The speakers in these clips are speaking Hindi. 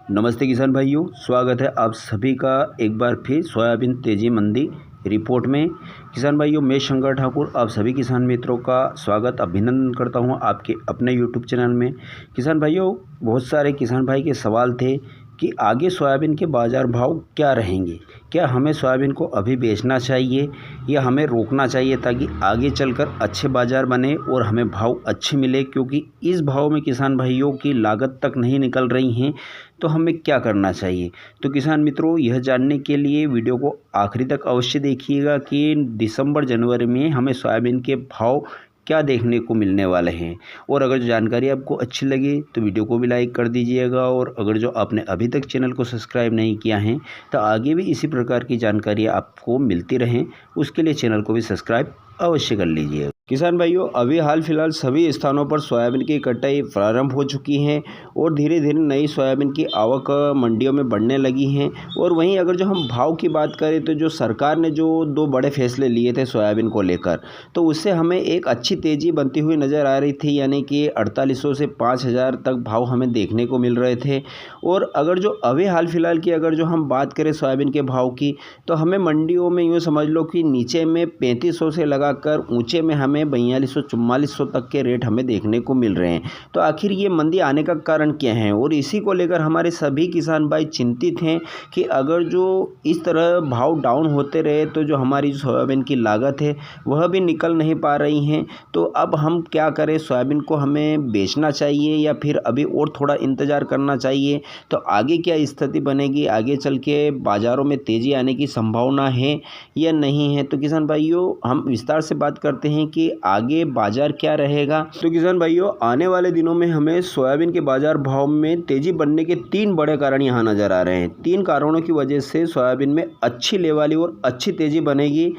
नमस्ते किसान भाइयों, स्वागत है आप सभी का एक बार फिर सोयाबीन तेजी मंडी रिपोर्ट में। किसान भाइयों, मैं शंकर ठाकुर आप सभी किसान मित्रों का स्वागत अभिनंदन करता हूं आपके अपने यूट्यूब चैनल में। किसान भाइयों, बहुत सारे किसान भाई के सवाल थे कि आगे सोयाबीन के बाज़ार भाव क्या रहेंगे, क्या हमें सोयाबीन को अभी बेचना चाहिए या हमें रोकना चाहिए ताकि आगे चलकर अच्छे बाज़ार बने और हमें भाव अच्छे मिले, क्योंकि इस भाव में किसान भाइयों की लागत तक नहीं निकल रही हैं, तो हमें क्या करना चाहिए। तो किसान मित्रों, यह जानने के लिए वीडियो को आखिरी तक अवश्य देखिएगा कि दिसंबर जनवरी में हमें सोयाबीन के भाव क्या देखने को मिलने वाले हैं। और अगर जो जानकारी आपको अच्छी लगे तो वीडियो को भी लाइक कर दीजिएगा, और अगर जो आपने अभी तक चैनल को सब्सक्राइब नहीं किया है तो आगे भी इसी प्रकार की जानकारी आपको मिलती रहें, उसके लिए चैनल को भी सब्सक्राइब अवश्य कर लीजिए। किसान भाइयों, अभी हाल फिलहाल सभी स्थानों पर सोयाबीन की कटाई प्रारंभ हो चुकी है और धीरे धीरे नई सोयाबीन की आवक मंडियों में बढ़ने लगी हैं। और वहीं अगर जो हम भाव की बात करें तो जो सरकार ने जो दो बड़े फैसले लिए थे सोयाबीन को लेकर, तो उससे हमें एक अच्छी तेज़ी बनती हुई नज़र आ रही थी, यानी कि 4800 से 5000 तक भाव हमें देखने को मिल रहे थे। और अगर जो अभी हाल फिलहाल की अगर जो हम बात करें सोयाबीन के भाव की, तो हमें मंडियों में यूँ समझ लो कि नीचे में 3500 से लगाकर ऊँचे में हमें 4200-4400 तक के रेट हमें देखने को मिल रहे हैं। तो आखिर ये मंदी आने का कारण क्या है, और इसी को लेकर हमारे सभी किसान भाई चिंतित हैं कि अगर जो इस तरह भाव डाउन होते रहे तो जो हमारी सोयाबीन की लागत है वह भी निकल नहीं पा रही हैं। तो अब हम क्या करें, सोयाबीन को हमें बेचना चाहिए या फिर अभी और थोड़ा इंतज़ार करना चाहिए, तो आगे क्या स्थिति बनेगी, आगे चल के बाज़ारों में तेज़ी आने की संभावना है या नहीं है। तो किसान भाइयों, हम विस्तार से बात करते हैं कि आगे बाजार क्या रहेगा। तो किसान भाइयों, आने वाले दिनों में हमें सोयाबीन के बाजार भाव में तेजी बनने के 3 बड़े कारण यहाँ नजर आ रहे हैं। 3 कारणों की वजह से सोयाबीन में अच्छी लेवाली और अच्छी तेजी बनेगी।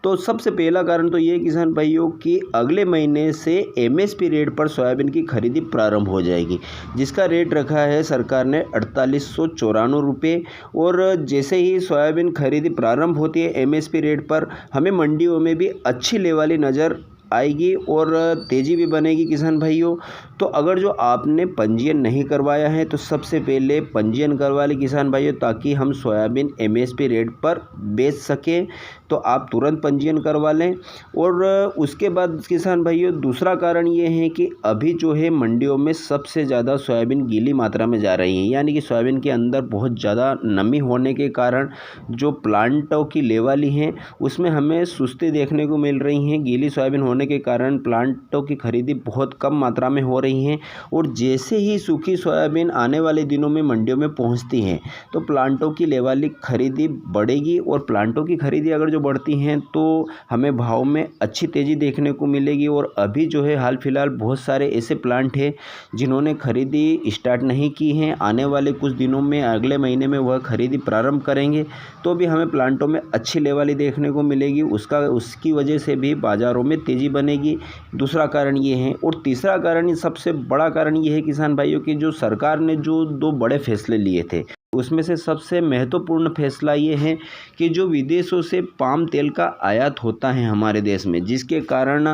तो सबसे पहला कारण तो ये किसान भाइयों कि अगले महीने से एमएसपी रेट पर सोयाबीन की खरीदी प्रारंभ हो जाएगी, जिसका रेट रखा है सरकार ने 4894 रुपये। और जैसे ही सोयाबीन खरीदी प्रारंभ होती है एमएसपी रेट पर, हमें मंडियों में भी अच्छी लेवाली नज़र आएगी और तेज़ी भी बनेगी। किसान भाइयों, तो अगर जो आपने पंजीयन नहीं करवाया है तो सबसे पहले पंजीयन करवा लें किसान भाइयों, ताकि हम सोयाबीन एमएसपी रेट पर बेच सकें। तो आप तुरंत पंजीयन करवा लें। और उसके बाद किसान भाइयों, दूसरा कारण ये है कि अभी जो है मंडियों में सबसे ज़्यादा सोयाबीन गीली मात्रा में जा रही है, यानी कि सोयाबीन के अंदर बहुत ज़्यादा नमी होने के कारण जो प्लांटों की लेवाली हैं उसमें हमें सुस्ती देखने को मिल रही हैं। गीली सोयाबीन होने के कारण प्लांटों की खरीदी बहुत कम मात्रा में हो रही है, और जैसे ही सूखी सोयाबीन आने वाले दिनों में मंडियों में पहुंचती हैं तो प्लांटों की लेवाली खरीदी बढ़ेगी। और प्लांटों की खरीदी अगर जो बढ़ती हैं तो हमें भाव में अच्छी तेज़ी देखने को मिलेगी। और अभी जो है हाल फिलहाल बहुत सारे ऐसे प्लांट हैं जिन्होंने खरीदी स्टार्ट नहीं की हैं, आने वाले कुछ दिनों में अगले महीने में वह खरीदी प्रारंभ करेंगे, तो भी हमें प्लांटों में अच्छी लेवाली देखने को मिलेगी। उसकी वजह से भी बाज़ारों में तेज़ी बनेगी। दूसरा कारण ये है। और तीसरा कारण, सबसे बड़ा कारण ये है किसान भाइयों कि जो सरकार ने जो 2 बड़े फैसले लिए थे, उसमें से सबसे महत्वपूर्ण फैसला ये है कि जो विदेशों से पाम तेल का आयात होता है हमारे देश में, जिसके कारण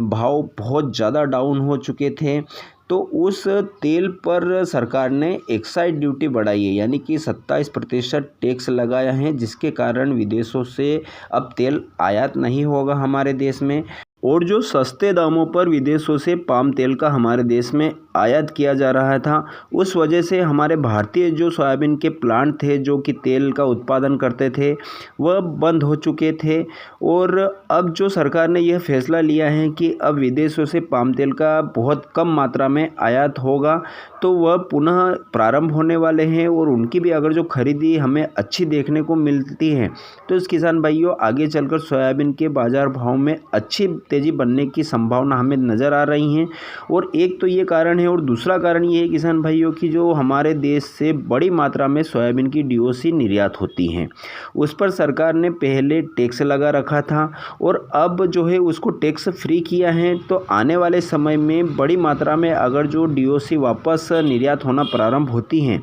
भाव बहुत ज़्यादा डाउन हो चुके थे, तो उस तेल पर सरकार ने एक्साइज ड्यूटी बढ़ाई है, यानी कि 27% टैक्स लगाया है, जिसके कारण विदेशों से अब तेल आयात नहीं होगा हमारे देश में। और जो सस्ते दामों पर विदेशों से पाम तेल का हमारे देश में आयात किया जा रहा था, उस वजह से हमारे भारतीय जो सोयाबीन के प्लांट थे जो कि तेल का उत्पादन करते थे वह बंद हो चुके थे। और अब जो सरकार ने यह फैसला लिया है कि अब विदेशों से पाम तेल का बहुत कम मात्रा में आयात होगा, तो वह पुनः प्रारंभ होने वाले हैं। और उनकी भी अगर जो खरीदी हमें अच्छी देखने को मिलती है तो इस किसान भाइयों, आगे चलकर सोयाबीन के बाज़ार भाव में अच्छी तेज़ी बनने की संभावना हमें नज़र आ रही हैं। और एक तो ये कारण है, और दूसरा कारण ये है किसान भाइयों कि जो हमारे देश से बड़ी मात्रा में सोयाबीन की डीओसी निर्यात होती हैं, उस पर सरकार ने पहले टैक्स लगा रखा था और अब जो है उसको टैक्स फ्री किया है। तो आने वाले समय में बड़ी मात्रा में अगर जो डीओसी वापस निर्यात होना प्रारंभ होती हैं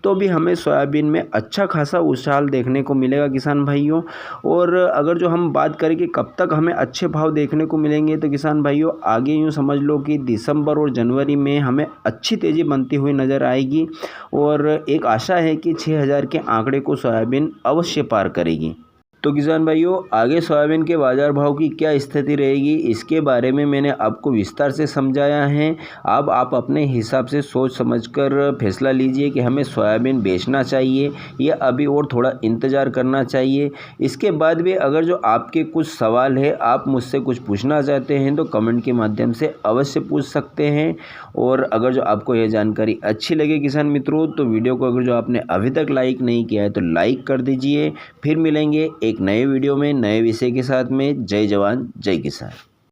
तो भी हमें सोयाबीन में अच्छा खासा उछाल देखने को मिलेगा किसान भाइयों। और अगर जो हम बात करें कि कब तक हमें अच्छे भाव देखने को मिलेंगे, तो किसान भाइयों आगे यूँ समझ लो कि दिसंबर और जनवरी में हमें अच्छी तेज़ी बनती हुई नज़र आएगी और एक आशा है कि 6000 के आंकड़े को सोयाबीन अवश्य पार करेगी। तो किसान भाइयों, आगे सोयाबीन के बाज़ार भाव की क्या स्थिति रहेगी, इसके बारे में मैंने आपको विस्तार से समझाया है। अब आप अपने हिसाब से सोच समझकर फैसला लीजिए कि हमें सोयाबीन बेचना चाहिए या अभी और थोड़ा इंतज़ार करना चाहिए। इसके बाद भी अगर जो आपके कुछ सवाल है, आप मुझसे कुछ पूछना चाहते हैं तो कमेंट के माध्यम से अवश्य पूछ सकते हैं। और अगर जो आपको यह जानकारी अच्छी लगे किसान मित्रों, तो वीडियो को अगर जो आपने अभी तक लाइक नहीं किया है तो लाइक कर दीजिए। फिर मिलेंगे एक नए वीडियो में नए विषय के साथ में। जय जवान जय किसान।